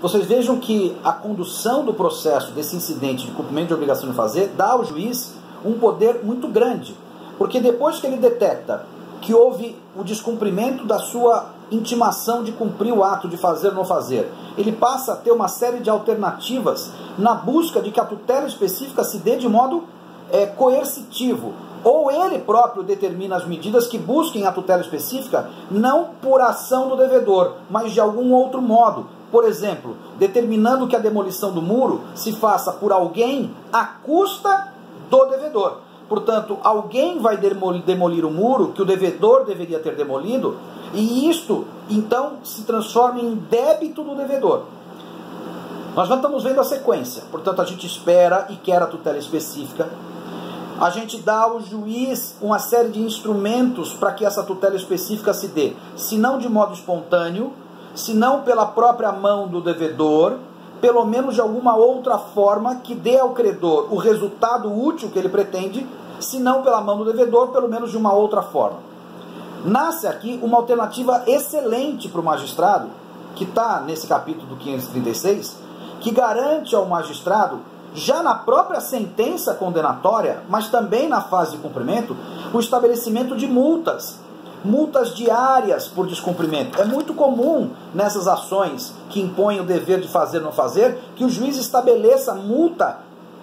vocês vejam que a condução do processo desse incidente de cumprimento de obrigação de fazer dá ao juiz um poder muito grande, porque depois que ele detecta que houve o descumprimento da sua intimação de cumprir o ato de fazer ou não fazer, ele passa a ter uma série de alternativas na busca de que a tutela específica se dê de modo coercitivo, ou ele próprio determina as medidas que busquem a tutela específica, não por ação do devedor, mas de algum outro modo. Por exemplo, determinando que a demolição do muro se faça por alguém à custa do devedor. Portanto, alguém vai demolir o muro que o devedor deveria ter demolido, e isto, então, se transforma em débito do devedor. Nós já estamos vendo a sequência. Portanto, a gente espera e quer a tutela específica. A gente dá ao juiz uma série de instrumentos para que essa tutela específica se dê, se não de modo espontâneo, se não pela própria mão do devedor, pelo menos de alguma outra forma que dê ao credor o resultado útil que ele pretende, se não pela mão do devedor, pelo menos de uma outra forma. Nasce aqui uma alternativa excelente para o magistrado, que está nesse capítulo do 536, que garante ao magistrado, já na própria sentença condenatória, mas também na fase de cumprimento, o estabelecimento de multas diárias por descumprimento. É muito comum nessas ações que impõem o dever de fazer ou não fazer, que o juiz estabeleça multa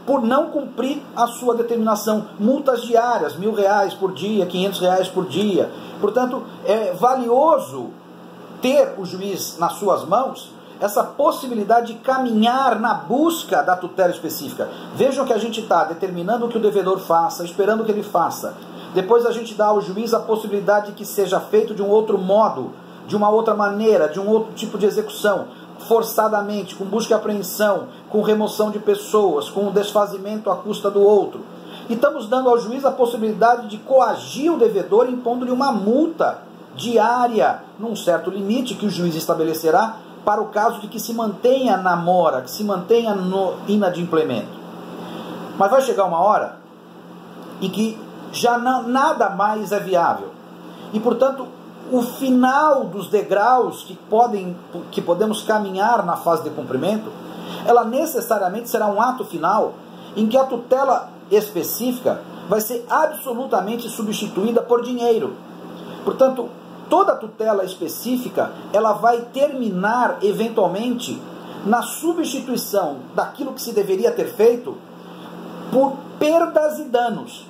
por não cumprir a sua determinação. Multas diárias, R$1.000 por dia, R$500 por dia. Portanto, é valioso ter o juiz nas suas mãos essa possibilidade de caminhar na busca da tutela específica. Vejam que a gente está determinando o que o devedor faça, esperando que ele faça. Depois a gente dá ao juiz a possibilidade de que seja feito de um outro modo, de uma outra maneira, de um outro tipo de execução, forçadamente, com busca e apreensão, com remoção de pessoas, com o desfazimento à custa do outro. E estamos dando ao juiz a possibilidade de coagir o devedor, impondo-lhe uma multa diária, num certo limite que o juiz estabelecerá, para o caso de que se mantenha na mora, que se mantenha no inadimplemento. Mas vai chegar uma hora em que já nada mais é viável. E, portanto, o final dos degraus que podemos caminhar na fase de cumprimento, ela necessariamente será um ato final em que a tutela específica vai ser absolutamente substituída por dinheiro. Portanto, toda tutela específica, ela vai terminar, eventualmente, na substituição daquilo que se deveria ter feito por perdas e danos.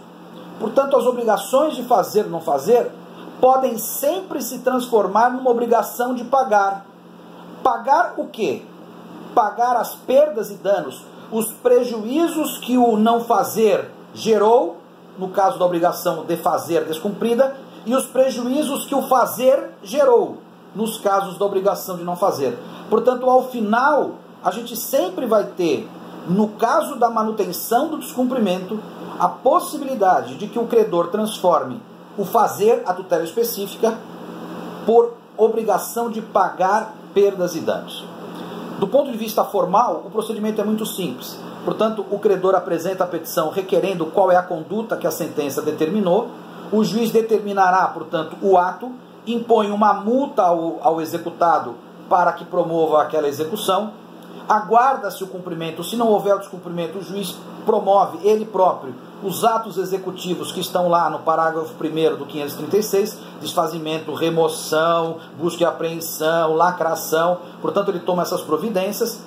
Portanto, as obrigações de fazer ou não fazer podem sempre se transformar numa obrigação de pagar. Pagar o quê? Pagar as perdas e danos, os prejuízos que o não fazer gerou, no caso da obrigação de fazer descumprida, e os prejuízos que o fazer gerou, nos casos da obrigação de não fazer. Portanto, ao final, a gente sempre vai ter, no caso da manutenção do descumprimento, a possibilidade de que o credor transforme o fazer, a tutela específica, por obrigação de pagar perdas e danos. Do ponto de vista formal, o procedimento é muito simples. Portanto, o credor apresenta a petição requerendo qual é a conduta que a sentença determinou, o juiz determinará, portanto, o ato, impõe uma multa ao executado para que promova aquela execução, aguarda-se o cumprimento. Se não houver o descumprimento, o juiz promove ele próprio os atos executivos que estão lá no parágrafo 1º do 536, desfazimento, remoção, busca e apreensão, lacração. Portanto, ele toma essas providências.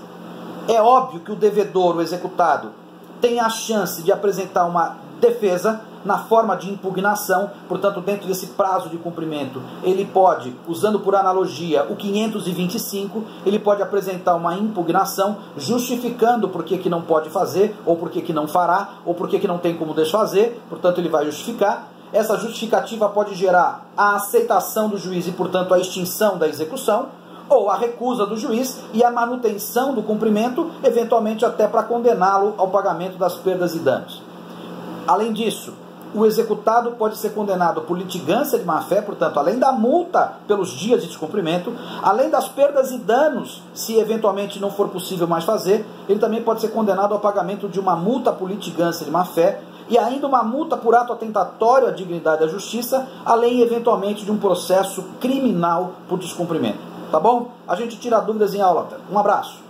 É óbvio que o devedor, o executado, tem a chance de apresentar uma defesa na forma de impugnação. Portanto, dentro desse prazo de cumprimento, ele pode, usando por analogia o 525, ele pode apresentar uma impugnação justificando por que não pode fazer, ou por que não fará, ou por que não tem como desfazer. Portanto, ele vai justificar. Essa justificativa pode gerar a aceitação do juiz e, portanto, a extinção da execução, ou a recusa do juiz e a manutenção do cumprimento, eventualmente até para condená-lo ao pagamento das perdas e danos. Além disso, o executado pode ser condenado por litigância de má-fé, portanto, além da multa pelos dias de descumprimento, além das perdas e danos, se eventualmente não for possível mais fazer, ele também pode ser condenado ao pagamento de uma multa por litigância de má-fé e ainda uma multa por ato atentatório à dignidade da justiça, além eventualmente de um processo criminal por descumprimento. Tá bom? A gente tira dúvidas em aula. Um abraço.